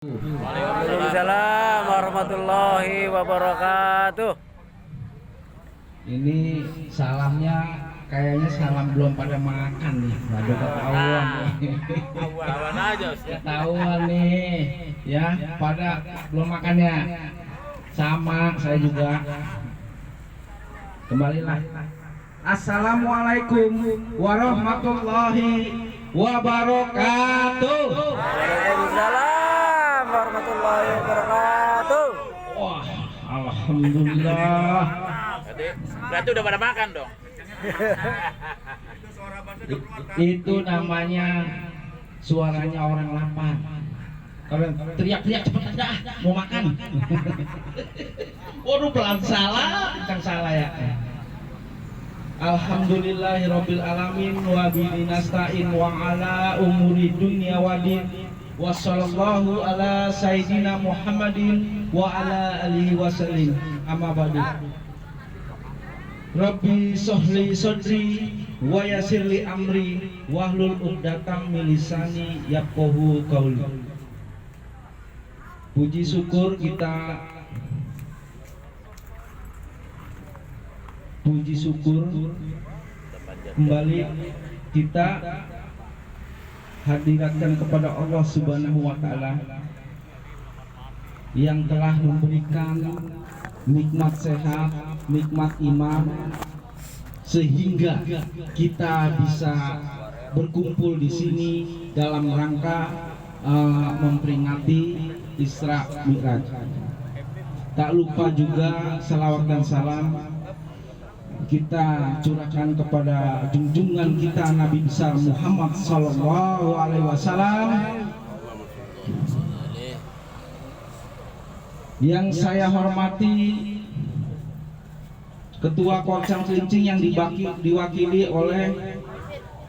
Waalaikumsalam warahmatullahi wabarakatuh. Ini salamnya kayaknya salam belum pada makan nih, baru ketahuan nih. Awan aja, Ketahuan nih, ya pada belum makannya. Sama saya juga. Kembalilah. Assalamualaikum warahmatullahi wabarakatuh. Waalaikumsalam warahmatullahi wabarakatuh. Wah, alhamdulillah. Berarti udah pada makan dong. Itu namanya suaranya orang lapar. Kalau teriak-teriak cepet aja, mau makan. Waduh, pelan salah, bintang salah ya. Alhamdulillahirabbil alamin wa bihi nasta'in wa ala umuri dunya waddin. Wassallallahu ala sayyidina Muhammadin wa ala alihi wasallim. Amma ba'du. Rabbi sohli sodri wa yasirli amri wahlul uqdatam min lisani yafqahu qauli. Puji syukur kembali kita hadiratkan kepada Allah Subhanahu wa taala yang telah memberikan nikmat sehat, nikmat iman, sehingga kita bisa berkumpul di sini dalam rangka memperingati Isra Mi'raj. Tak lupa juga salawat dan salam kita curahkan kepada junjungan kita Nabi besar Muhammad Sallallahu Alaihi Wasallam. Yang saya hormati Ketua Korcam Cilincing yang diwakili oleh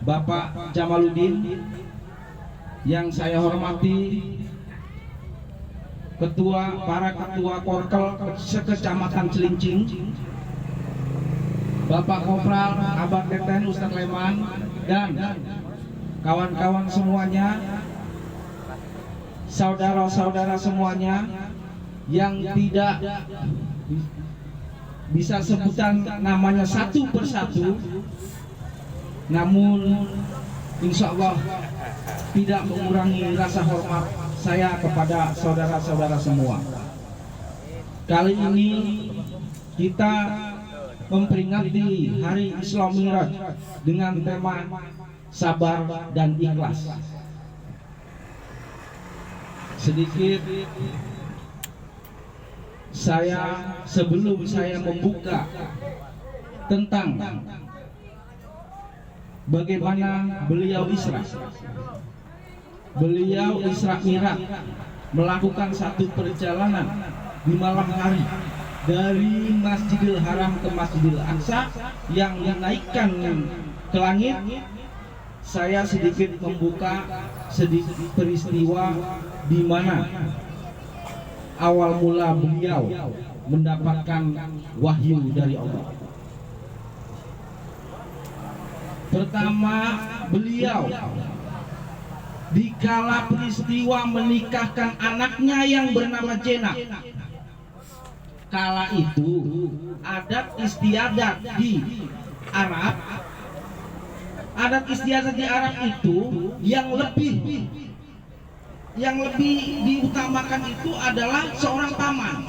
Bapak Jamaluddin. Yang saya hormati para ketua Korkel sekecamatan Cilincing, Bapak Kopral, Abang Teten, Ustadz Leman, dan kawan-kawan semuanya, saudara-saudara semuanya yang tidak bisa sebutan namanya satu persatu, namun insya Allah tidak mengurangi rasa hormat saya kepada saudara-saudara semua. Kali ini kita memperingati Hari Isra Mi'raj dengan tema sabar dan ikhlas. Sedikit sebelum saya membuka tentang bagaimana beliau Isra Mi'raj melakukan satu perjalanan di malam hari dari Masjidil Haram ke Masjidil Aqsa yang dinaikkan ke langit. Saya sedikit membuka sedikit peristiwa di mana awal mula beliau mendapatkan wahyu dari Allah. Pertama, beliau dikala peristiwa menikahkan anaknya yang bernama Jenab. Kala itu adat istiadat di Arab, itu yang lebih diutamakan itu adalah seorang paman.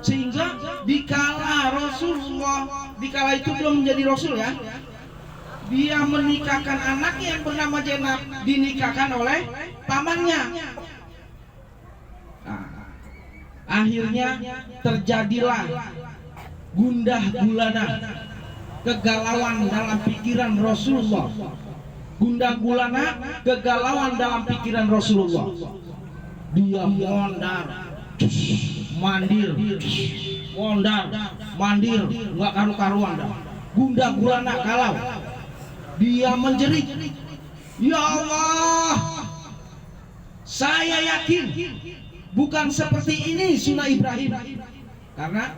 Sehingga dikala itu belum menjadi Rasul ya, dia menikahkan anaknya yang bernama Jenab, dinikahkan oleh pamannya. Akhirnya terjadilah gundah gulana, kegalauan dalam pikiran Rasulullah. Gundah gulana, kegalauan dalam pikiran Rasulullah. Dia mondar mandir, nggak karu-karuan dah. Gundah gulana galau. Dia menjerit, ya Allah, saya yakin bukan seperti ini sunnah Ibrahim, karena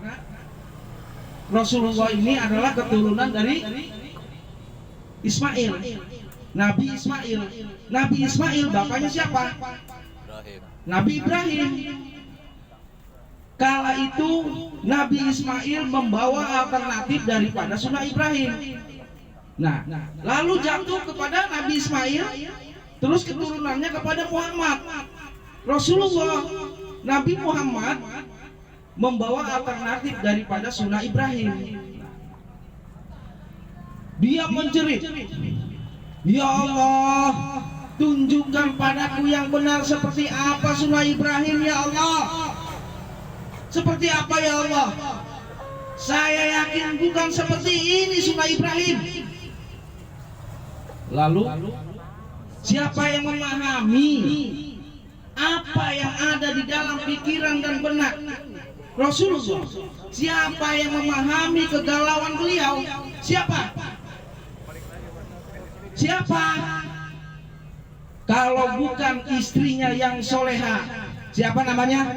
Rasulullah ini adalah keturunan dari Ismail, Nabi Ismail. Nabi Ismail bapaknya siapa? Nabi Ibrahim. Kala itu Nabi Ismail membawa alternatif daripada sunnah Ibrahim. Nah, lalu jatuh kepada Nabi Ismail, terus keturunannya kepada Muhammad. Rasulullah, Nabi Muhammad membawa alternatif daripada sunnah Ibrahim. Dia menjerit, "Ya Allah, tunjukkan padaku yang benar seperti apa sunnah Ibrahim ya Allah. Seperti apa ya Allah? Saya yakin bukan seperti ini sunnah Ibrahim." Lalu siapa yang memahami apa yang ada di dalam pikiran dan benak Rasulullah? Siapa yang memahami kegalauan beliau? Siapa? Siapa? Kalau bukan istrinya yang soleha. Siapa namanya?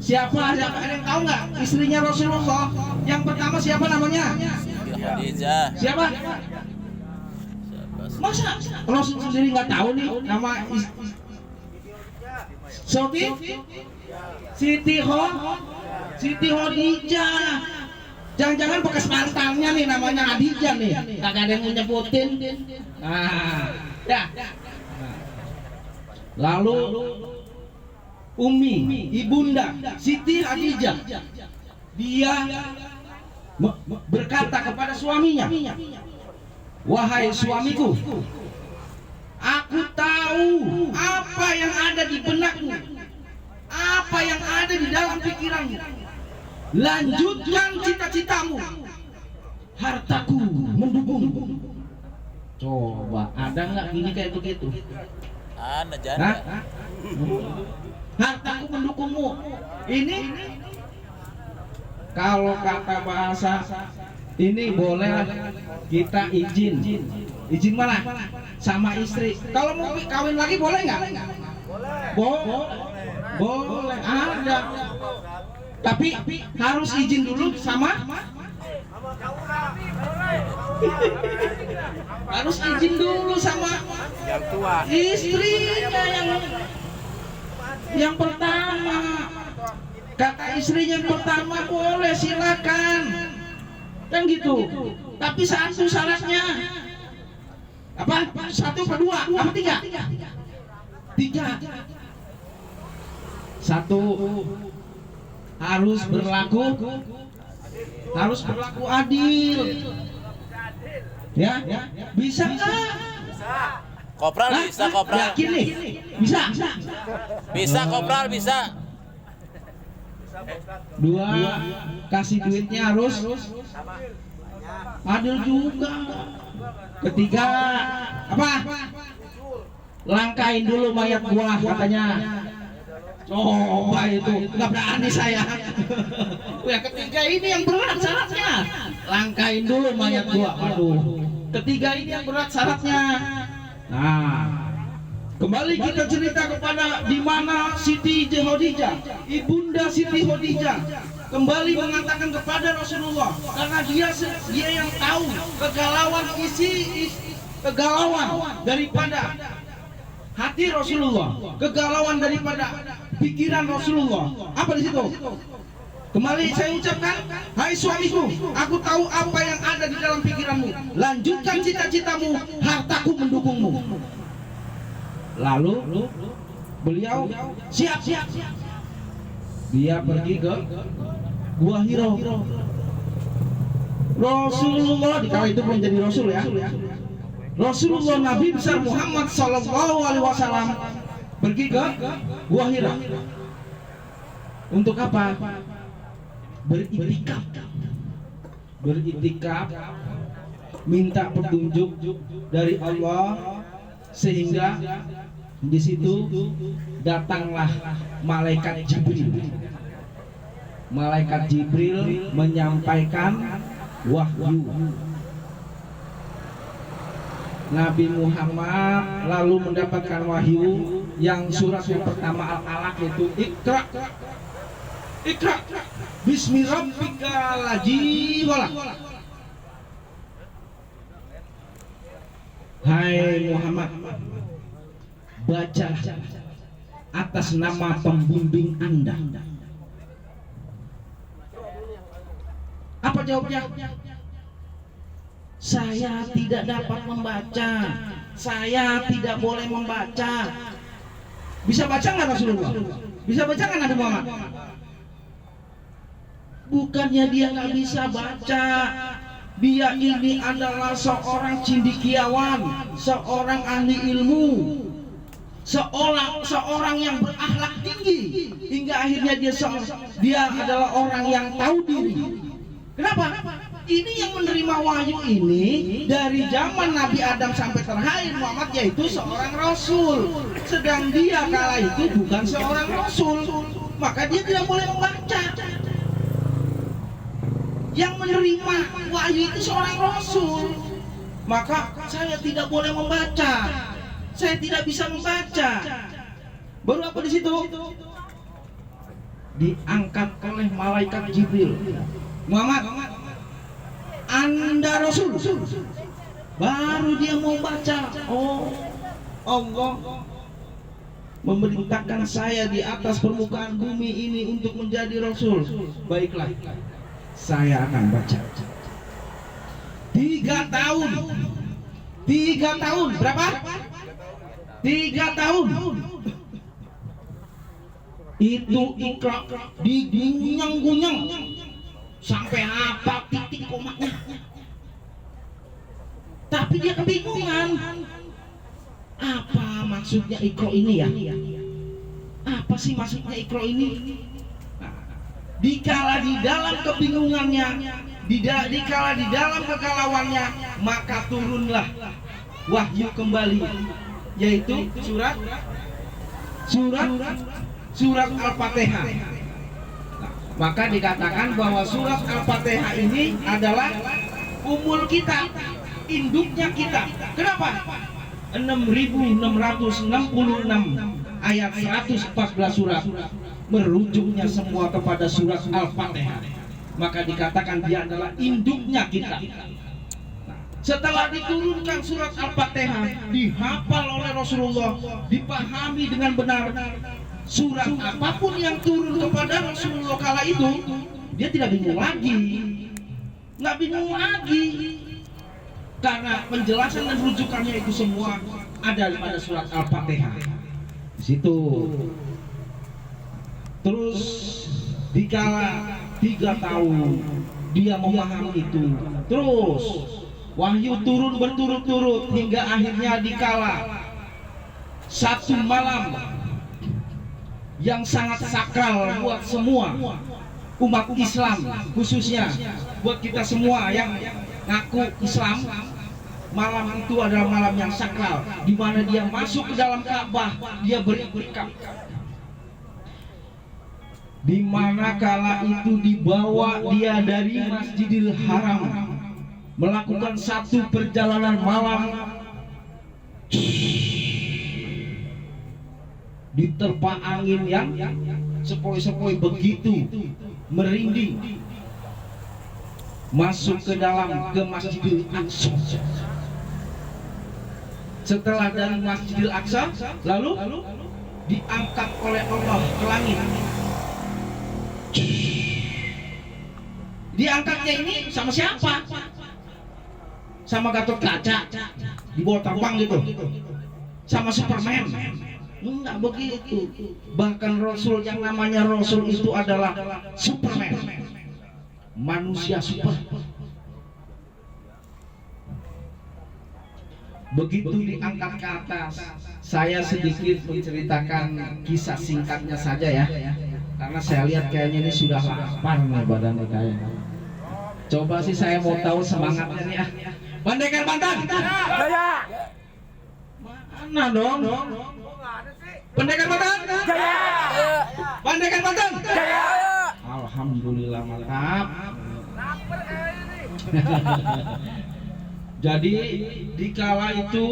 Siapa? Ada yang tahu nggak? Istrinya Rasulullah yang pertama siapa namanya? Khadijah. Siapa? Masa Rasul sendiri nggak tahu nih nama Siti Khadijah. Jangan-jangan bekas mantannya nih namanya Khadijah nih. Kagak ada yang nyebutin. Nah, ya. Lalu Umi, ibunda Siti Khadijah, dia berkata kepada suaminya, "Wahai suamiku, aku tahu apa yang ada di benakmu, apa yang ada di dalam pikiranmu. Lanjutkan cita-citamu, hartaku mendukungmu." Coba ada nggak gini kayak begitu? Ada janda. Hartaku mendukungmu. Ini kalau kata bahasa ini boleh kita izin mana? Sama istri. Kalau mau kawin lagi boleh nggak? Boleh. Ada. Tapi harus izin dulu sama. Harus izin dulu sama Yang tua. istrinya yang pertama. Kata istrinya yang pertama boleh, silakan. Kan gitu. Tapi satu syaratnya. Apa? Satu apa dua? Apa tiga? Tiga. Satu, harus berlaku adil. Ya, bisa nggak? Kopral bisa, kopral. Yakin nih? Bisa. Bisa, kopral bisa. Dua, kasih duitnya harus adil juga. Ketiga, apa? Langkain dulu mayat gua katanya. Coba itu, nggak berani saya. Yang ketiga ini yang berat syaratnya. Langkain dulu mayat gua. Waduh. Ketiga ini yang berat syaratnya. Nah, kembali kita cerita kepada di mana Siti Khadijah, ibunda Siti Khadijah, kembali mengatakan kepada Rasulullah, karena dia yang tahu kegalauan daripada hati Rasulullah, kegalauan daripada pikiran Rasulullah. Apa di situ? Kembali saya ucapkan, hai suamiku, aku tahu apa yang ada di dalam pikiranmu. Lanjutkan cita-citamu, hartaku mendukungmu. Lalu beliau siap. Dia pergi ke Gua Hiro. Rasulullah di kala itu belum jadi Rasul ya. Rasulullah Nabi besar Muhammad Sallallahu Alaihi Wasallam pergi ke Gua Hiro. Untuk apa? Beritikaf, minta petunjuk dari Allah, sehingga di situ datanglah malaikat Jibril. Malaikat Jibril menyampaikan wahyu. Nabi Muhammad lalu mendapatkan wahyu yang surat yang pertama Al-Alaq itu Iqra bismi rabbikal ladzi khalaq. Hai Muhammad, baca atas nama pembimbing Anda. Apa jawabnya? Saya tidak dapat membaca. Saya tidak boleh membaca. Bisa baca nggak Rasulullah? Bisa baca nggak Nabi Muhammad? Bukannya dia nggak bisa baca, dia ini adalah seorang cendekiawan, seorang ahli ilmu, seorang yang berakhlak tinggi, hingga akhirnya dia adalah orang yang tahu diri. Kenapa? Ini yang menerima wahyu ini dari zaman Nabi Adam sampai terakhir Muhammad, yaitu seorang rasul. Sedang dia kala itu bukan seorang rasul, maka dia tidak boleh membaca. Yang menerima wahyu itu seorang rasul, maka saya tidak boleh membaca. Saya tidak bisa membaca. Baru apa di situ? Diangkat oleh malaikat Jibril. Muhammad, Anda Rasul. Baru dia mau baca. Oh, Allah memerintahkan saya di atas permukaan bumi ini untuk menjadi Rasul. Baiklah, saya akan baca. 3 tahun. 3 tahun. Berapa? 3 tahun. Itu Iqra digunyang-gunyang sampai apa titik komanya. Tapi dia kebingungan. Apa maksudnya Iqra ini ya? Apa sih maksudnya Iqra ini? Dikala di dalam kebingungannya, dikala di dalam kegalauannya, maka turunlah wahyu kembali, yaitu surat Al-Fatihah. Maka dikatakan bahwa surat Al-Fatihah ini adalah umul kitab, induknya kitab. Kenapa? 6.666 ayat 114 surat merujuknya semua kepada surat Al-Fatihah. Maka dikatakan dia adalah induknya kitab. Setelah diturunkan surat Al-Fatihah, dihafal oleh Rasulullah, dipahami dengan benar. Surat apapun yang turun kepada Rasulullah kala itu, dia tidak bingung lagi, nggak bingung lagi, karena penjelasan dan rujukannya itu semua ada pada surat Al-Fatihah. Di situ. Terus dikala 3 tahun dia memahami itu, terus wahyu turun berturut-turut hingga akhirnya dikala satu malam yang sangat sakral buat semua umat Islam, khususnya buat kita semua yang ngaku Islam. Malam itu adalah malam yang sakral, di mana dia masuk ke dalam Ka'bah, dia beriktikaf. Di mana kala itu dibawa dia dari Masjidil Haram melakukan satu perjalanan malam, diterpa angin yang sepoi-sepoi begitu merinding, masuk ke Masjidil Aqsa. Setelah dari Masjidil Aqsa, lalu diangkat oleh Allah ke langit. Diangkatnya ini sama siapa? Sama Gatot Kaca dibawa terbang gitu, sama Superman? Enggak begitu. Bahkan Rasul yang namanya Rasul itu adalah Superman, manusia super. Begitu diangkat ke atas, saya sedikit menceritakan kisah singkatnya saja ya, karena saya lihat kayaknya ini sudah lapar nih badannya kayaknya. Coba sih saya mau tahu semangatnya nih ya. Bandekan Banten. Jaya. Mana dong? Pendekan Banten. Jaya. Bandekan Banten. Jaya. Alhamdulillah, mantap. Jadi dikala itu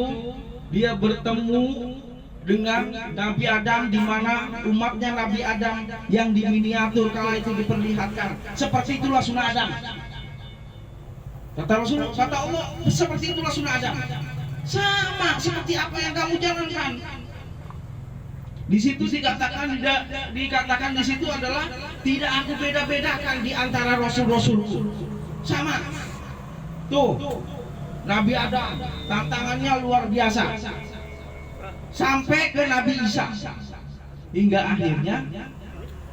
dia bertemu dengan Nabi Adam, di mana umatnya Nabi Adam yang diminiatur kala itu diperlihatkan. Seperti itulah sunnah Adam. Kata Rasul, kata Allah, seperti itulah sunnah Adam. Sama seperti apa yang kamu jalankan. Di situ dikatakan di situ adalah tidak aku beda-bedakan di antara rasul-rasulku. Sama. Tuh. Nabi Adam tantangannya luar biasa. Sampai ke Nabi Isa. Hingga akhirnya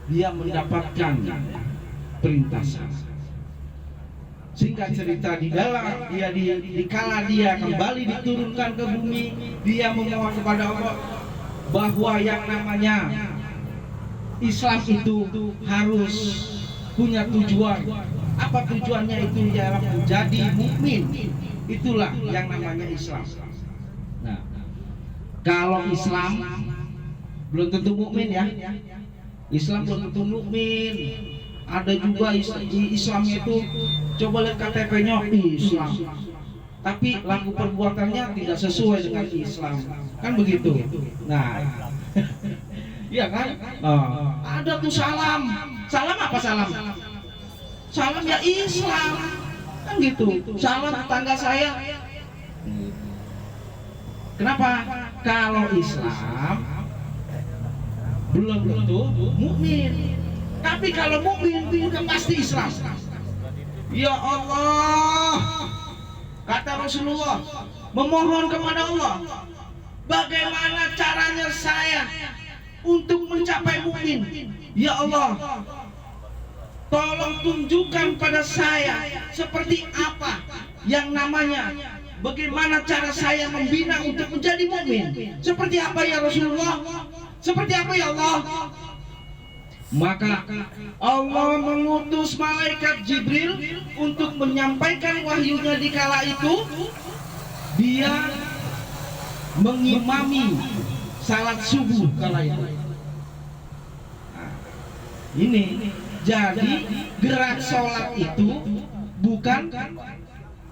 dia mendapatkan perintah. Singkat cerita, di dalam dikala dia kembali diturunkan ke bumi, dia memohon kepada Allah bahwa yang namanya Islam itu harus punya tujuan. Apa tujuannya itu? Ialah menjadi mukmin. Itulah yang namanya Islam. Nah, kalau Islam belum tentu mukmin ya. Islam belum tentu mukmin. Ada juga Islamnya itu, coba lihat KTP-nya Islam, tapi laku perbuatannya tidak sesuai dengan Islam, kan begitu. Nah, iya kan? Ada tuh salam apa salam? Salam ya Islam, kan gitu. Salam tetangga saya. Kenapa? Kalau Islam belum tentu mukmin. Tapi kalau mukmin itu pasti Islam. Ya Allah, kata Rasulullah, memohon kepada Allah, bagaimana caranya saya untuk mencapai mukmin? Ya Allah, tolong tunjukkan pada saya seperti apa yang namanya, bagaimana cara saya membina untuk menjadi mukmin? Seperti apa ya Rasulullah? Seperti apa ya Allah? Maka Allah mengutus malaikat Jibril untuk menyampaikan wahyunya di kala itu. Dia mengimami salat subuh kala itu. Nah, ini jadi gerak sholat itu bukan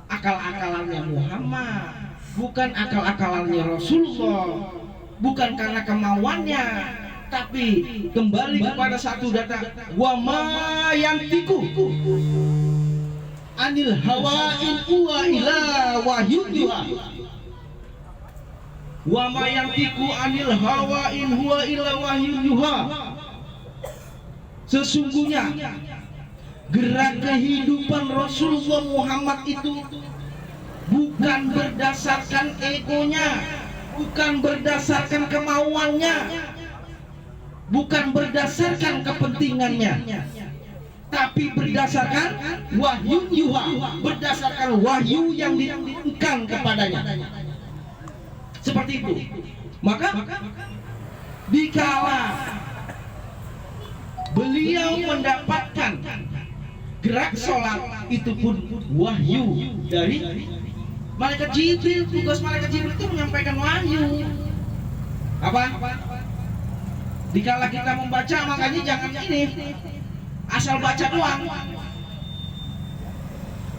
akal-akalannya Muhammad, bukan akal-akalannya Rasulullah, bukan karena kemauannya, tapi kembali kepada satu data, wa ma yantiku anil hawa in huwa illa wahyun yuha. Wa ma yantiku anil hawa in huwa illa wahyun yuha. Sesungguhnya gerak kehidupan Rasulullah Muhammad itu bukan berdasarkan egonya, bukan berdasarkan kemauannya, bukan berdasarkan kepentingannya, tapi berdasarkan wahyu yuha, berdasarkan wahyu yang diberikan kepadanya. Seperti itu. Maka dikala beliau mendapatkan gerak sholat, itu pun wahyu dari malaikat Jibril. Tugas malaikat Jibril itu menyampaikan wahyu. Apa? Dikala kita membaca, makanya jangan ini asal baca doang.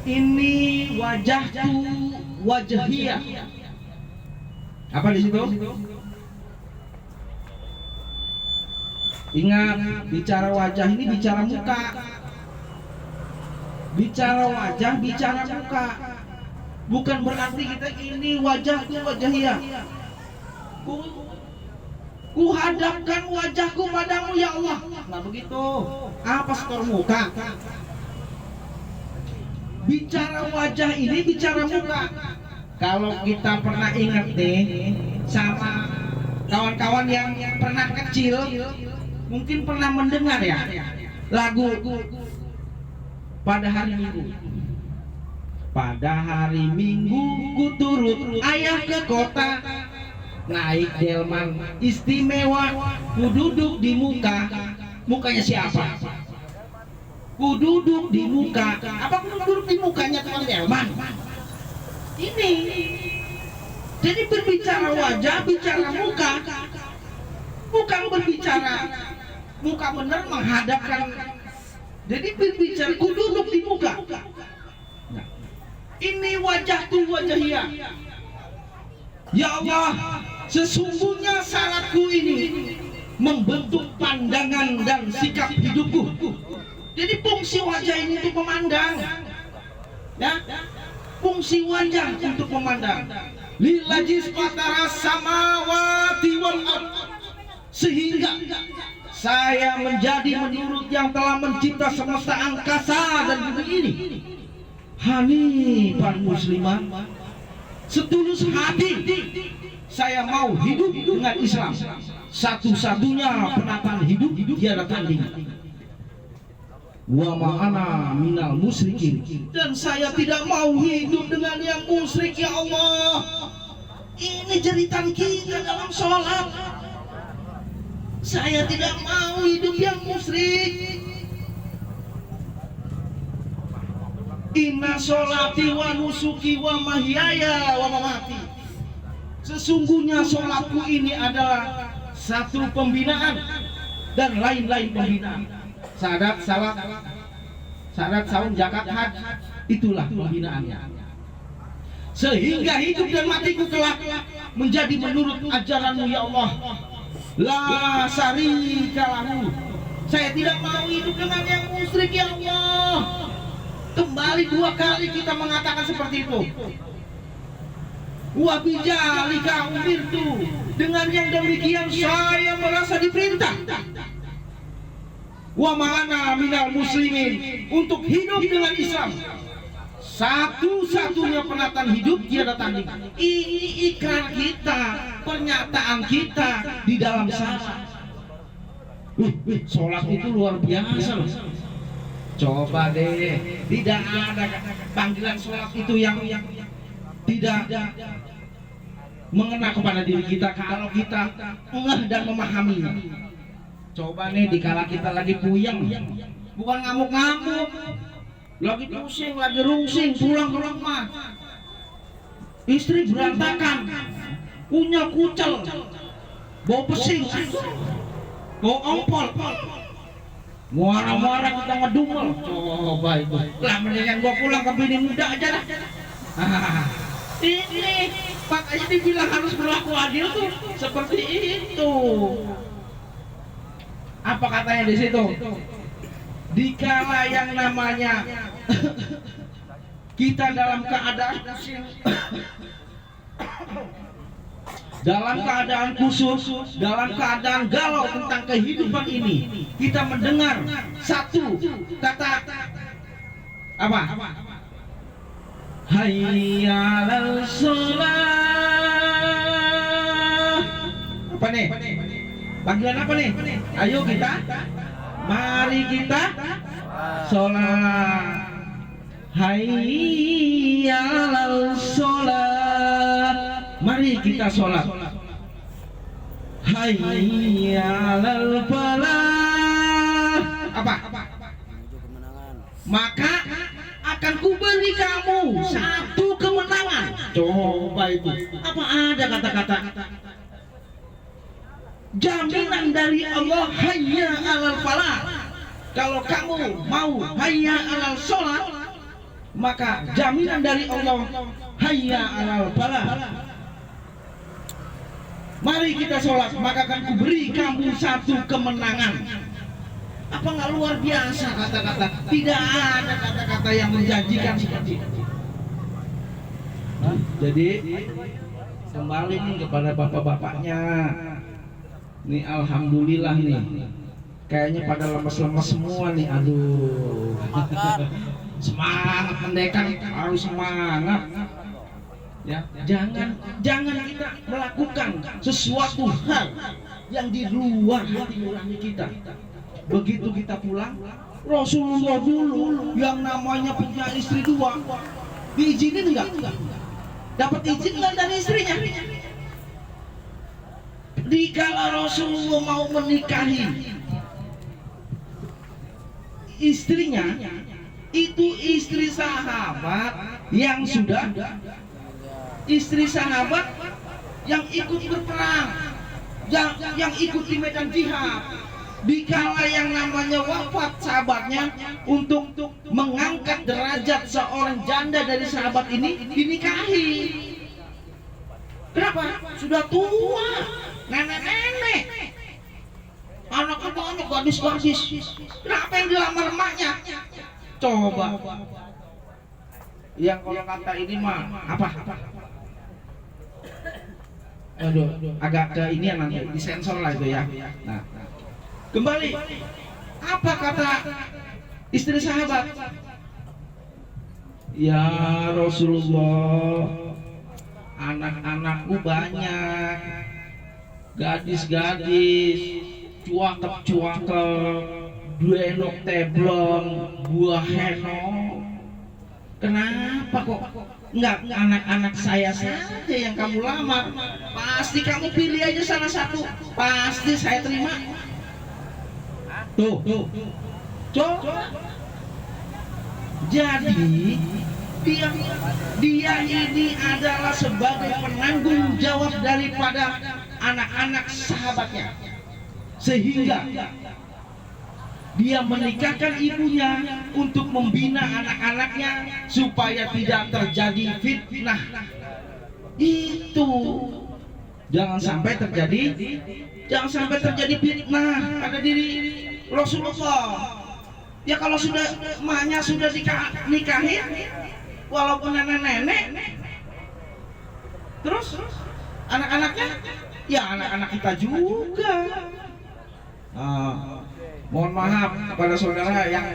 Ini wajahku wajahiyah. Apa di situ? Ingat, bicara wajah ini bicara muka. Bicara wajah, bicara muka. Bukan berarti kita ini wajahku wajahiyah. Ku hadapkan wajahku padamu ya Allah. Nah begitu. Apa setor muka? Bicara wajah ini bicara muka. Kalau kita pernah ingat nih sama kawan-kawan yang pernah kecil, mungkin pernah mendengar ya lagu pada hari Minggu. Pada hari Minggu ku turut ayah ke kota, naik delman istimewa, ku duduk di muka. Mukanya siapa? Ku duduk di muka. Apa ku duduk di mukanya tukang delman? Ini. Jadi berbicara wajah, bicara muka, bukan berbicara muka benar menghadapkan. Jadi berbicara ku duduk di muka. Nah, ini wajahku wajahiyah. Ya Allah, sesungguhnya salatku ini membentuk pandangan dan sikap hidupku. Jadi fungsi wajah ini untuk memandang, ya, fungsi wajah untuk memandang. Lillajis fatara samawati wal ard. sehingga saya menjadi menurut yang telah mencipta semesta angkasa dan bumi ini, hanifan musliman, setulus hati saya mau hidup dengan Islam, satu-satunya penataan hidup tiada tanding. Wa ma'ana minal musyrikin, dan saya tidak mau hidup dengan yang musyrik ya Allah. Ini jeritan kita dalam sholat. Saya tidak mau hidup yang musyrik. Inna sholati wa nusuki wa mahyaya wa mamati. Sesungguhnya sholatku ini adalah satu pembinaan dan lain-lain pembinaan. Syarat, saum, zakat, haji, itulah pembinaannya. Sehingga hidup dan matiku kelak menjadi menurut ajaranmu ya Allah. La syarika lahu. Saya tidak mau hidup dengan yang musyrik ya Allah. Kembali 2 kali kita mengatakan seperti itu. Wa bidzalika umirtu. Dengan yang demikian saya merasa diperintah. Wa ma'ana minal muslimin, untuk hidup dengan Islam, satu-satunya penataan hidup tiada tanding. Ini ikrar kita, pernyataan kita di dalam sholat. Sholat itu luar biasa loh. Coba deh, tidak ada panggilan sholat itu yang tidak mengena kepada diri kita kalau kita ngeh dan memahaminya. Coba nih, dikala kita lagi puyeng, bukan ngamuk-ngamuk, lagi pusing, lagi rungsing, pulang ke rumah, istri berantakan, punya kucel, bau pesing, bau ompol, muara-muara kita ngedumel. Coba itu lah, mendingan gua pulang ke bini muda aja lah. Ini makanya dibilang harus berlaku adil tuh seperti itu. Apa katanya di situ? Dikala yang namanya kita dalam keadaan pusing, dalam keadaan khusus, dalam keadaan galau tentang kehidupan ini, kita mendengar satu kata apa? Hayya 'alal shalah. Apa nih? Panggilan apa nih? Ayo kita, mari kita sholat. Hayya 'alal sholat. Mari kita sholat. Hayya 'alal falah. Apa? Maka akan kuberi kamu satu kemenangan. Coba itu. Apa ada kata-kata jaminan dari Allah, hayya 'alal falah. Kalau kamu mau hayya 'alal sholat, maka jaminan dari Allah, hayya 'alal falah. Mari kita sholat, maka akan kuberi kamu satu kemenangan. Apa nggak luar biasa kata-kata? Tidak ada kata-kata yang menjanjikan seperti itu. Jadi kembali nih kepada bapak-bapaknya. Nih alhamdulillah nih, kayaknya pada lemes-lemes semua nih. Aduh, semangat pendekar, harus semangat. Ya, jangan kita melakukan sesuatu hal yang di luar hati nurani kita. Begitu kita pulang, Rasulullah dulu yang namanya punya istri 2, diizinin enggak? Dapat izin enggak dari istrinya? Dikala Rasulullah mau menikahi istrinya, itu istri sahabat yang sudah istri sahabat yang ikut berperang, yang ikut di medan jihad. Dikala yang namanya wafat sahabatnya, untuk mengangkat derajat seorang janda dari sahabat ini, dinikahi. Kenapa? Sudah tua, nenek-nenek, anak-anak gadis-gadis. Kenapa yang dilamar emaknya? Coba. Yang kalau kata ini mah apa? Aduh, agak ke ini ya nanti disensor lah itu ya. Nah, kembali apa kata istri sahabat? Ya Rasulullah, anak-anakku banyak, gadis-gadis, cuakep-cuakep, duenok teblong, buah henok. Kenapa kok nggak anak-anak saya saja yang kamu lamar? Pasti kamu pilih aja salah satu, pasti saya terima. Tuh, coba. Jadi dia ini adalah sebagai penanggung jawab daripada anak-anak sahabatnya, sehingga dia menikahkan ibunya untuk membina anak-anaknya supaya tidak terjadi fitnah. Itu jangan sampai terjadi fitnah pada diri Rasulullah. Ya kalau sudah emaknya sudah nikahin, walaupun nenek-nenek, terus anak-anaknya, ya anak-anak kita juga. Mohon maaf kepada saudara yang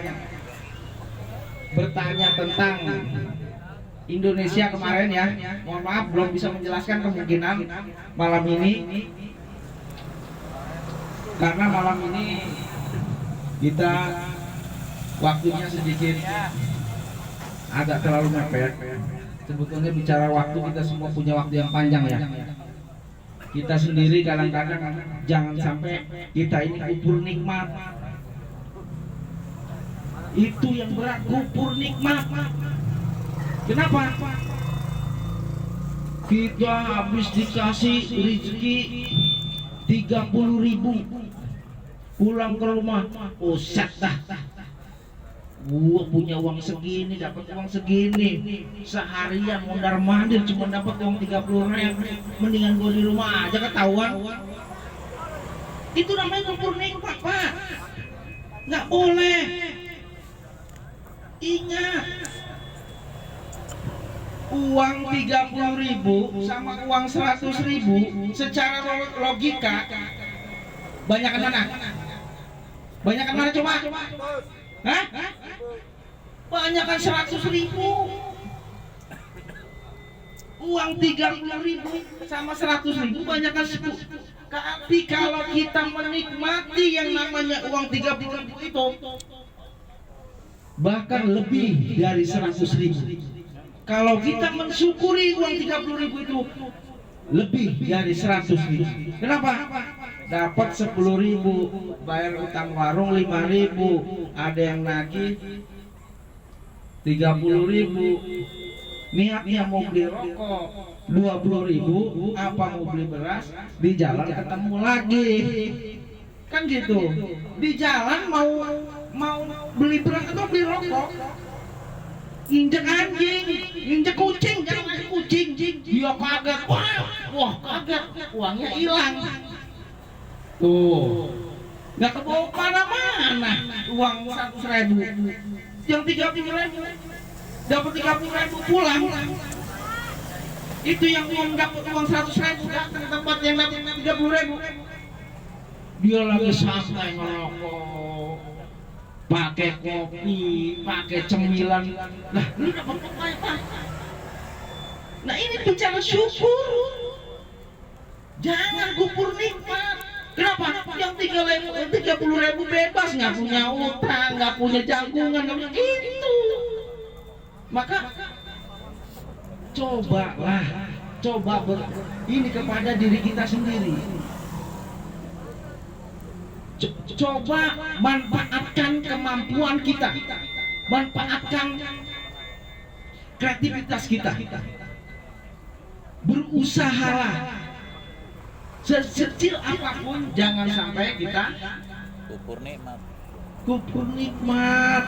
bertanya tentang Indonesia kemarin ya. Mohon maaf belum bisa menjelaskan kemungkinan malam ini, karena malam ini kita waktunya sedikit agak terlalu mepet. Sebetulnya bicara waktu, kita semua punya waktu yang panjang ya. Kita sendiri kadang-kadang jangan sampai kita ini kubur nikmat. Itu yang berat, kubur nikmat. Kenapa? Kita habis dikasih rezeki 30.000, pulang ke rumah, set dah. Gua punya uang segini, dapat uang segini, seharian mondar mandir cuma dapat uang 30.000, mendingan gua di rumah aja ketahuan. Itu namanya kubur nikmat, Pak. Nggak boleh. Ingat, uang 30.000 sama uang 100.000 secara logika banyakan mana? Banyakan mana coba? Hah? Banyakan 100.000. Uang 30.000 sama 100.000 banyakan 10. Tapi kalau kita menikmati yang namanya uang 30.000 itu, bahkan lebih dari 100.000. Kalau kita mensyukuri uang 30.000 itu lebih dari 100.000. Kenapa? Dapat 10.000, bayar utang warung 5.000, ada yang nagih 30.000. Niatnya mau beli rokok 20.000, apa mau beli beras, di jalan ketemu lagi. Kan gitu. Di jalan mau beli beras atau beli rokok, injek anjing, injek kucing, jangan kucing, dia kaget, wah kaget, uangnya hilang. Tuh, nggak kebawa mana-mana, uang 100.000, yang 30.000, dapat 30.000 pulang. Itu yang dapat uang 100.000 datang ke tempat yang dapat 30.000, dia lagi santai ngerokok, pakai kopi, pakai cemilan. Nah, lu dapat apa? Nah, ini bicara syukur. Jangan kubur nikmat. Kenapa? Yang 30.000 bebas, nggak punya utang, nggak punya janggungan, nggak punya itu. Maka coba ini kepada diri kita sendiri. Coba manfaatkan kemampuan kita, manfaatkan kreativitas kita, berusahalah sekecil apapun, jangan sampai kita kubur nikmat.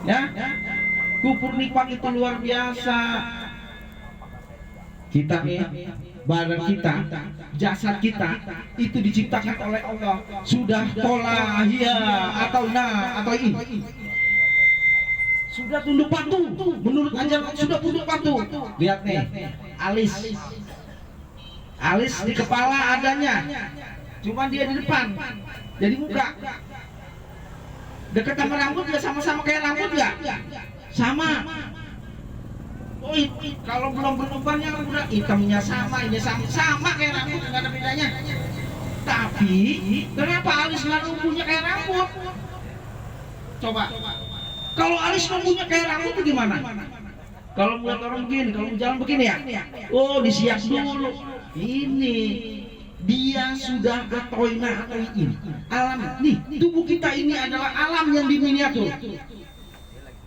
Ya, kubur nikmat itu luar biasa. Kita badan kita, jasad kita itu diciptakan oleh Allah. Sudah tolah ya atau na atau ini, sudah tunduk patuh. Menurut ajaran sudah tunduk patuh. Lihat nih, alis Alis di kepala adanya, cuma dia di depan, jadi muka. Dekat sama rambut ya sama-sama kayak rambut ya? Sama. Oh, kalau belum berubahnya udah hitamnya sama, ini sama kayak rambut, nggak ada bedanya. Tapi kenapa alis nggak numbuhnya kayak rambut? Coba. Kalau alis numbuhnya kayak rambut itu gimana? Kalau melihat orang begini, kalau jalan begini ya, oh disiap dulu. Ini dia sudah atoina atoin alam. Nih tubuh kita ini adalah alam yang diminiatur.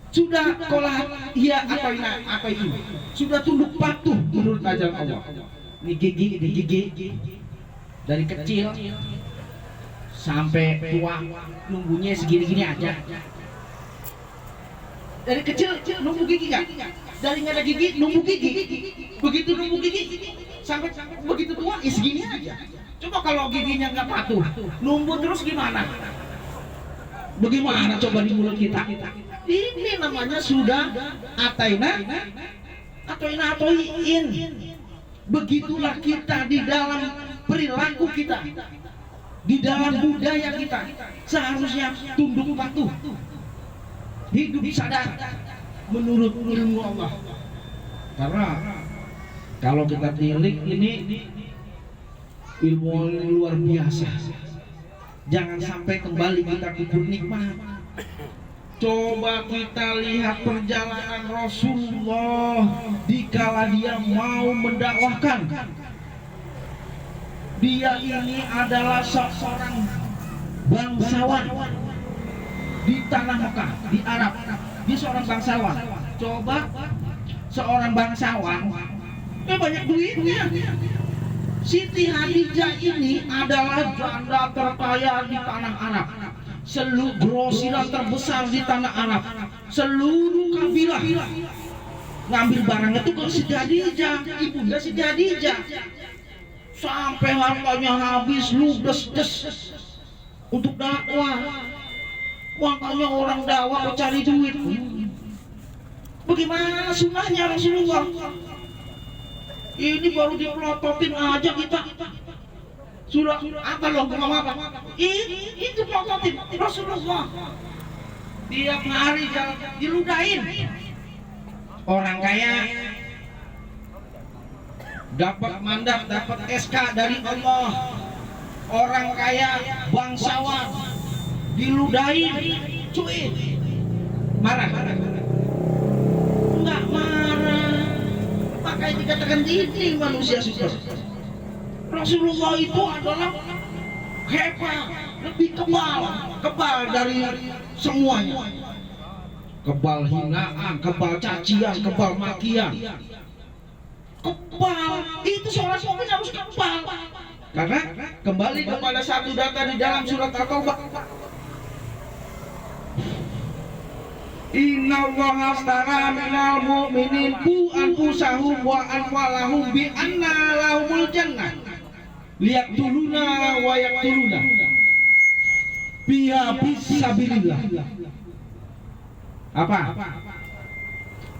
Sudah kolah iya atoina atoin. Sudah tunduk patuh menurut ajaran Allah. Ini gigi dari kecil sampai tua nunggunya segini-gini aja. Dari kecil nunggu gigi nggak? Dari nggak ada gigi nunggu gigi. Begitu nunggu gigi sampai begitu tua segini aja. Coba kalau giginya nggak patuh, nunggu terus gimana? Bagaimana coba di mulut kita? Ini namanya sudah atoina atoin. Begitulah kita di dalam perilaku kita, di dalam budaya kita seharusnya tunduk patuh, hidup sadar menurut ilmu Allah. Karena kalau kita tilik ini ilmu luar biasa, jangan sampai kembali kita kubur nikmat. Coba kita lihat perjalanan Rasulullah dikala dia mau mendakwahkan. Dia ini adalah seorang bangsawan di tanah Mekah, di Arab. Dia seorang bangsawan. Coba seorang bangsawan, banyak duitnya. Siti Hadijah ini adalah janda terkaya di tanah Arab. Seluruh grosiran terbesar di tanah Arab. Seluruh kabilah ngambil barangnya itu ke Siti Hadijah, ibunda Siti Hadijah. Sampai hartanya habis ludes-des untuk dakwah. Makanya orang dakwah cari duit. Bagaimana sunnahnya Rasulullah? Ini baru dipelototin aja kita. Sudah apa loh, ngomong apa? Itu pelototin Rasulullah. Tiap hari diludahin. Orang kaya dapat mandat, dapat SK dari Allah. Orang kaya bangsawan diludahin, cuy. Marah? Enggak marah. Makanya dikatakan ini manusia sudah. Rasulullah itu adalah hebat, lebih kebal dari semuanya. Kebal hinaan, kebal cacian, kebal makian. Kebal, itu seorang mukmin harus kebal. Karena kembali kepada satu data di dalam surat At-Taubah. Innallaha astara minal mu'minin anfusahum wa amwalahum bi anna lahumul jannah liyaqtuluna wa yaqtuluna biha fisabilillah. Apa?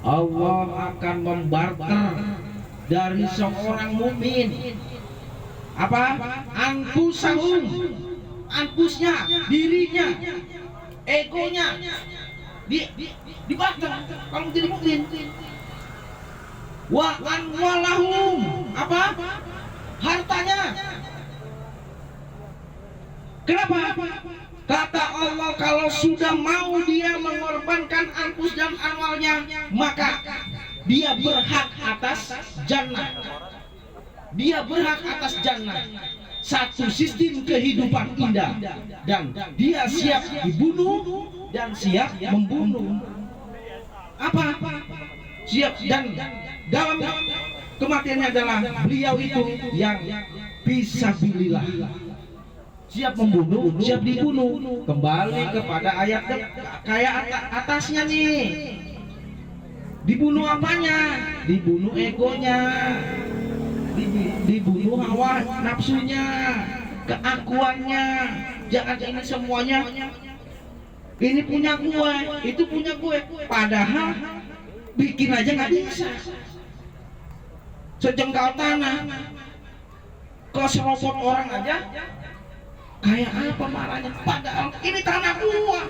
Allah akan membarter dari seorang mukmin apa? Anfusahum, anfusnya, dirinya, egonya dibarter kalau jadi mukmin. Wa amwalahum, apa? Hartanya. Kenapa? Kata Allah, kalau sudah mau dia mengorbankan anfus dan amwalnya, maka dia berhak atas jannah. Dia berhak atas jannah. Satu sistem kehidupan indah, dan dia siap dibunuh dan siap membunuh. Apa? Siap, dan dalam kematiannya adalah beliau itu yang fisabilillah. Siap membunuh, siap dibunuh. Kembali kepada ayat kayak atasnya nih. Dibunuh apanya? Dibunuh egonya. Dibunuh hawa nafsunya, keakuannya. Jangan ini semuanya ini punya gue, itu punya gue. Padahal bikin aja nggak bisa. Sejengkal tanah keserobot orang aja kayak apa marahnya, padahal ini tanah gua.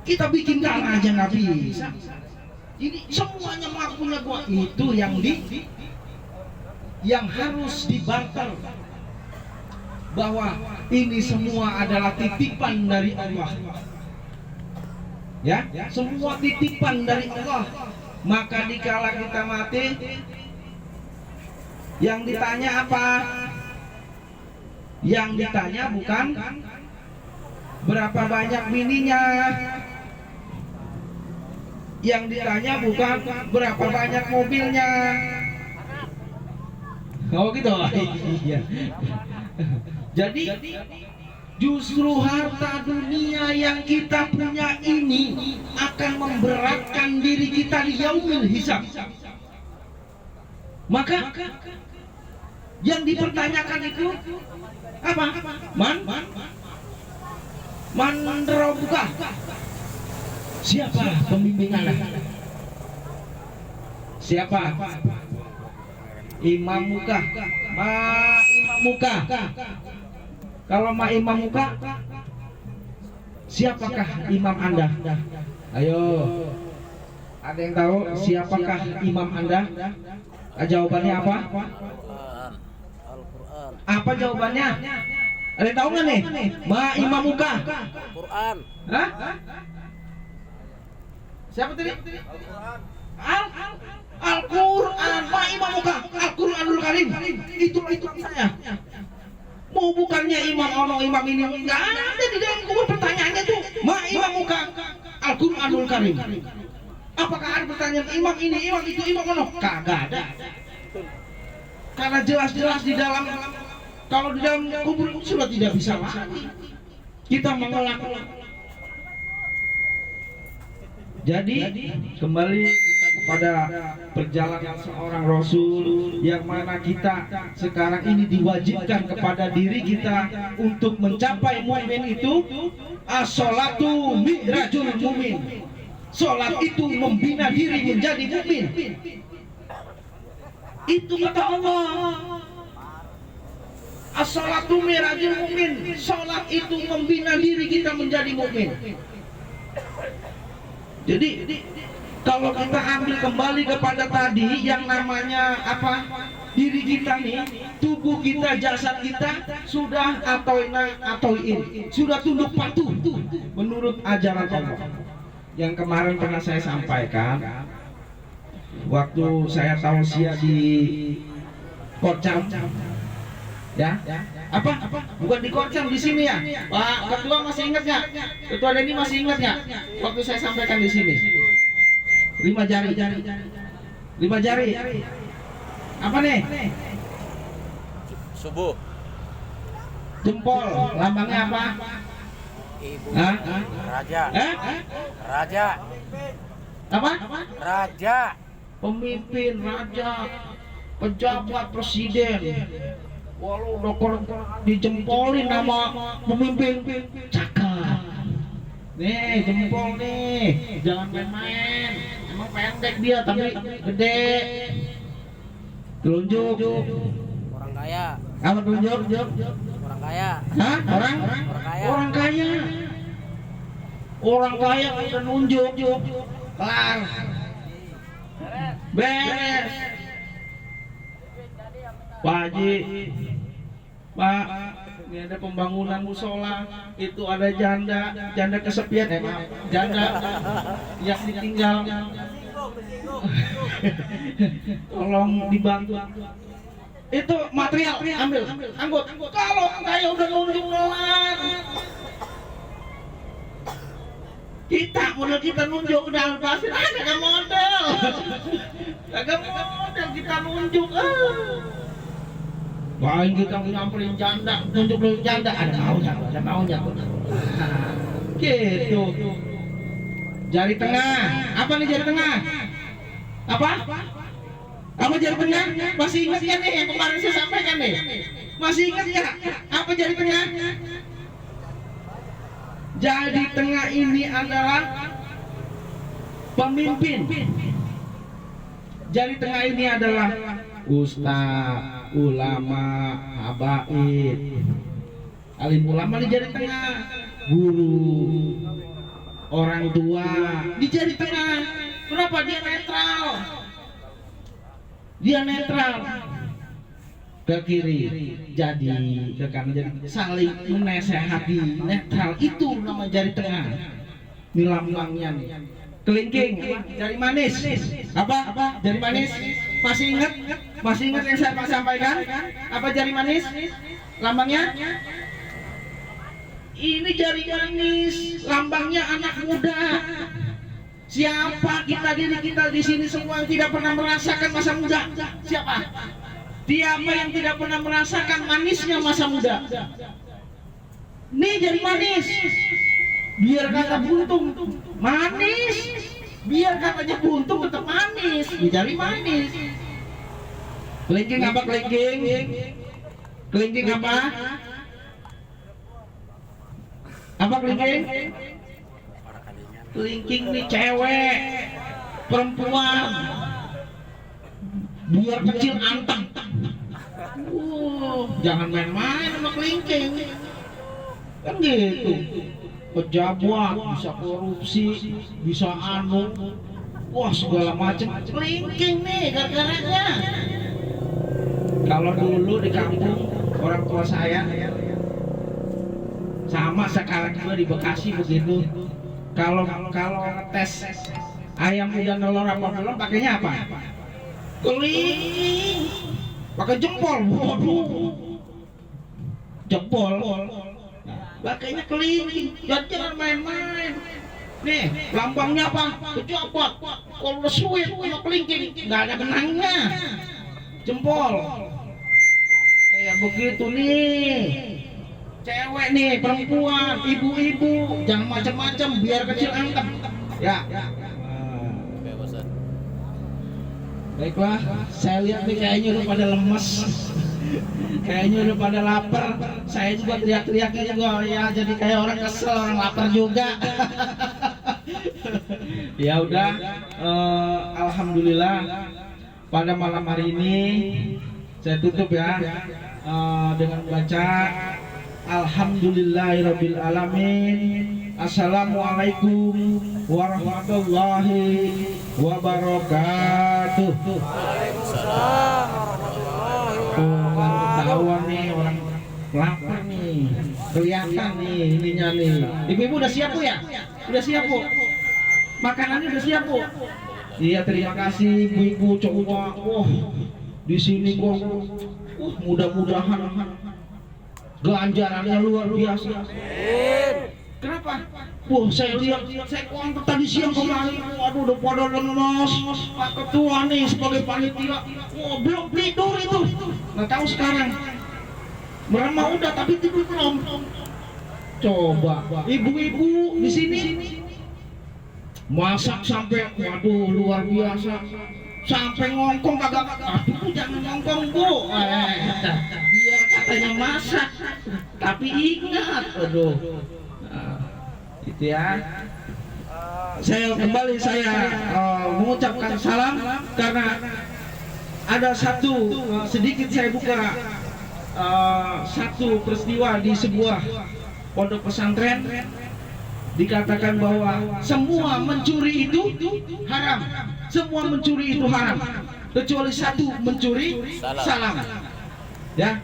Kita bikin tanah aja nggak bisa. Ini semuanya punya gua. Itu yang harus dibantar, bahwa ini semua adalah titipan dari Allah. Ya, semua titipan dari Allah. Maka dikala kita mati, yang ditanya apa? Yang ditanya bukan berapa banyak bininya. Yang ditanya bukan berapa banyak mobilnya. Oh gitu. Iya. Jadi justru harta dunia yang kita punya ini akan memberatkan diri kita di yaumil hisab. Maka yang dipertanyakan itu apa? Man rabbuka? Siapa pembimbing Anda? Siapa? Imam muka. Imam muka. Kalau imam muka, siapakah imam Anda? Ayo, ada yang tahu siapakah imam Anda? Jawabannya apa? Al-Quran. Apa jawabannya? Ada yang tahu nggak nih? Imam muka. Quran. Hah? Siapa tadi? Al-Quran. Imam muka. Al-Quranul Karim. Itu saya. Mau bukannya imam ono imam ini enggak ada di dalam kubur, pertanyaannya tuh imam muka Al-Quranul Karim. Apakah ada pertanyaan imam ini, imam itu, imam ono? Kagak ada. Karena jelas-jelas di dalam, kalau di dalam kubur sudah tidak bisa lagi kita mengelak. Jadi kembali kepada perjalanan seorang Rasul, yang mana kita sekarang ini diwajibkan kepada diri kita untuk mencapai mukmin itu. As-sholatu mi'rajul mu'min. Sholat itu membina diri menjadi mukmin. Itu kata Allah. As-sholatu mi'rajul mu'min. Sholat itu membina diri kita menjadi mukmin. Jadi kalau kita ambil kembali kepada tadi yang namanya apa, diri kita nih, tubuh kita, jasad kita sudah atoin, sudah tunduk patuh menurut ajaran Allah. Yang kemarin pernah saya sampaikan waktu saya tausiah di Korcam, ya apa bukan di Korcam, di sini ya Pak Ketua, masih ingat nggak? Ketua Denny masih ingat nggak waktu saya sampaikan di sini? 5 jari. Apa nih? Subuh. Jempol. Lambangnya apa? Ibu. Hah? Raja. Raja. Apa? Raja. Pemimpin, raja, pejabat, presiden. Walau udah dijempolin nama pemimpin, cakep. Nih jempol nih, jangan main-main. Emang pendek dia tapi gede. Telunjuk. Orang kaya. Apa telunjuk? Orang kaya. Hah? Orang kaya. Orang kaya. Orang kaya udah nunjuk. Kelar. Beres. Pak Haji, Pak, ini ada pembangunan musola, itu ada janda kesepian, maaf, janda yang ditinggal, tolong dibantu. Itu material, ambil, anggut. Kalau kayak udah nunjuk kelar, kita nunjuk udah pasir, kagak model kita nunjuk. Paling kita nyamperin janda, nunjuk dulu janda, ada maunya. Gitu. Jari tengah, apa nih jari tengah? Apa jari tengah? Masih ingat ya nih yang kemarin saya sampaikan nih? Masih ingat ya? Apa jari tengah? Jari tengah ini adalah pemimpin. Jari tengah ini adalah ustaz, ulama, habaib. Alim ulama di jari tengah, guru, orang tua di jari tengah. Kenapa dia netral? Dia netral. Ke kiri jadi, ke kanan jadi, saling menasehati, netral. Itu nama jari tengah. Ini lambangnya nih. Kelingking, jari manis. Apa? Jari manis. Masih ingat? Masih ingat yang saya sampaikan? Apa jari manis? Lambangnya? Ini jari manis. Lambangnya anak muda. Siapa diri kita di sini semua yang tidak pernah merasakan masa muda? Siapa? Siapa yang tidak pernah merasakan manisnya masa muda? Nih jari manis. Biar kata buntung manis, biar katanya buntung tetap manis. Ini jari manis. Kelingking apa kelingking? Kelingking apa? Apa kelingking? Kelingking nih cewek, perempuan, biar kecil anteng. Jangan main-main sama kelingking. Kan gitu. Pejabat bisa korupsi, bisa anu, wah segala macam. Kelingking nih gara-garanya. Kalau dulu di kampung orang tua saya, sama sekarang juga di Bekasi begitu. Kalau tes ayam dan telur apa belum pakainya apa? Keling, pakai jempol. Waduh, jempol. Pakainya keling, jangan main-main. Nih, lambangnya apa? Kecopot. Kalau udah suit sama kelingking, nggak ada benangnya. Jempol. Kayak begitu nih. Cewek nih, perempuan, ibu-ibu, jangan macam-macam biar kecil anteng. Ya. Baiklah, saya lihat nih kayaknya udah pada lemes. Kayaknya udah pada lapar. Saya juga teriak-teriaknya juga ya, jadi kayak orang kesel, orang lapar juga. Ya udah, alhamdulillah pada malam hari ini saya tutup ya dengan baca Alhamdulillahirabbil alamin. Assalamualaikum warahmatullahi wabarakatuh. Waalaikumsalam warahmatullahi wabarakatuh. Ketahuan nih orang lapar nih, kelihatan nih ininya nih. Ibu-ibu udah siap Bu ya? Udah siap Bu? Makanannya udah siap Bu? Iya, terima kasih ibu-ibu coba. Di sini kok mudah-mudahan ganjarannya luar biasa. Kenapa? Saya lihat, saya kontak tadi siang kemarin. Waduh, udah pada lemes. Pak Ketua nih sebagai panitia, belum tidur itu. Nggak tahu sekarang. Merema udah, tapi tidur belum. Coba, ibu-ibu di sini masak sampai, waduh luar biasa. Sampai ngongkong kagak, aduh jangan ngongkong Bu. Biar katanya masak, tapi ingat, aduh. Itu ya. Saya kembali mengucapkan salam karena ada satu sedikit saya buka satu peristiwa di sebuah pondok pesantren dikatakan bahwa semua mencuri itu haram. Semua mencuri itu haram kecuali satu, mencuri salam. Ya.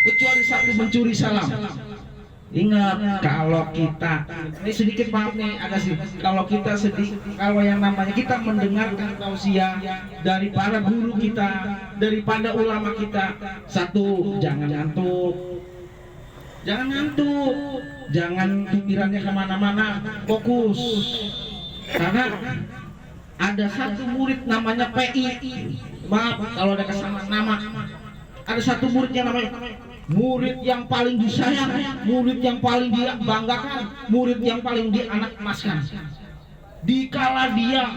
Kecuali satu, mencuri salam. Ingat, kalau kita ini sedikit maaf nih agak sih, kalau kita kalau yang namanya kita mendengarkan tausiah dari para guru kita, daripada ulama kita, satu, jangan ngantuk, jangan pikirannya kemana-mana, fokus. Karena ada satu murid namanya PI, maaf kalau ada kesamaan nama, ada satu murid yang namanya murid yang paling disayang, murid yang paling dibanggakan, murid yang paling dianak emaskan. Dikala dia,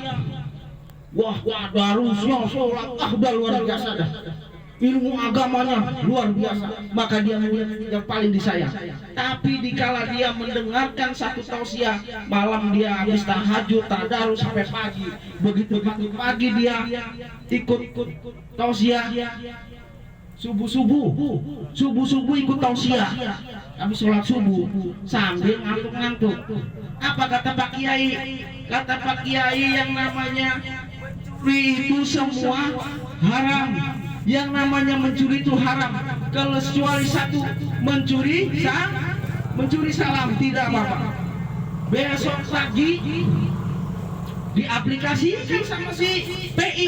harusnya sholat, udah luar biasa dah. Ilmu agamanya luar biasa, maka dia murid yang paling disayang. Tapi dikala dia mendengarkan satu tausiah, malam dia habis tahajud, tadarus sampai pagi. Begitu pagi dia ikut tausiah, subuh ikut tausiah. Habis sholat subuh sambil ngantuk-ngantuk. Apa kata Pak Kiai? Kata Pak Kiai yang namanya itu semua haram. Yang namanya mencuri itu haram. Kecuali satu, mencuri salam, tidak apa-apa. Besok pagi diaplikasikan sama si PI.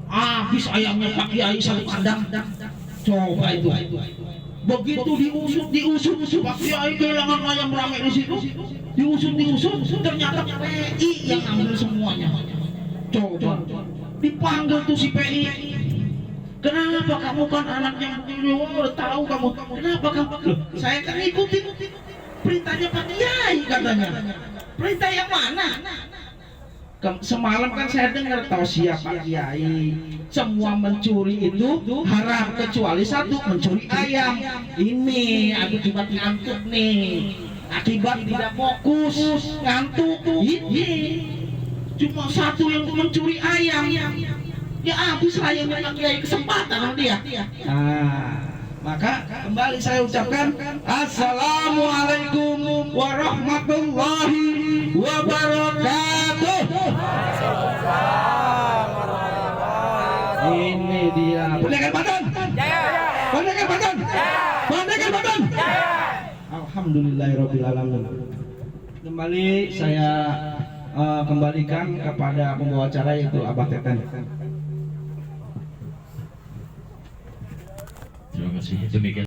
Habis ayamnya Pak Kiai satu kandang. Coba itu. Begitu diusut Pak Kiai kehilangan ayam ramai di situ. Diusut, ternyata PI yang ambil semuanya. Coba dipanggil tuh si PI. Kenapa kamu kan anaknya begini? Tahu kamu. Kenapa kamu? Loh, saya kan ikutin perintahnya Pak Kiai katanya. Perintah yang mana? Semalam kan saya dengar tausiah Pak Kiai, semua mencuri itu haram kecuali satu, mencuri ayam. Ini akibat ngantuk nih, akibat tidak fokus, ngantuk. Ini cuma satu yang mencuri ayam. Ya habis ayamnya Pak Kiai, kesempatan sama dia. Maka kembali saya ucapkan Assalamualaikum warahmatullahi wabarakatuh. Ini dia. Pendekar badan. Pendekar badan. Pendekar badan. Alhamdulillahirabbil alamin. Kembali saya kembalikan kepada pembawa acara yaitu Abah Teten. Terima kasih. Demikian.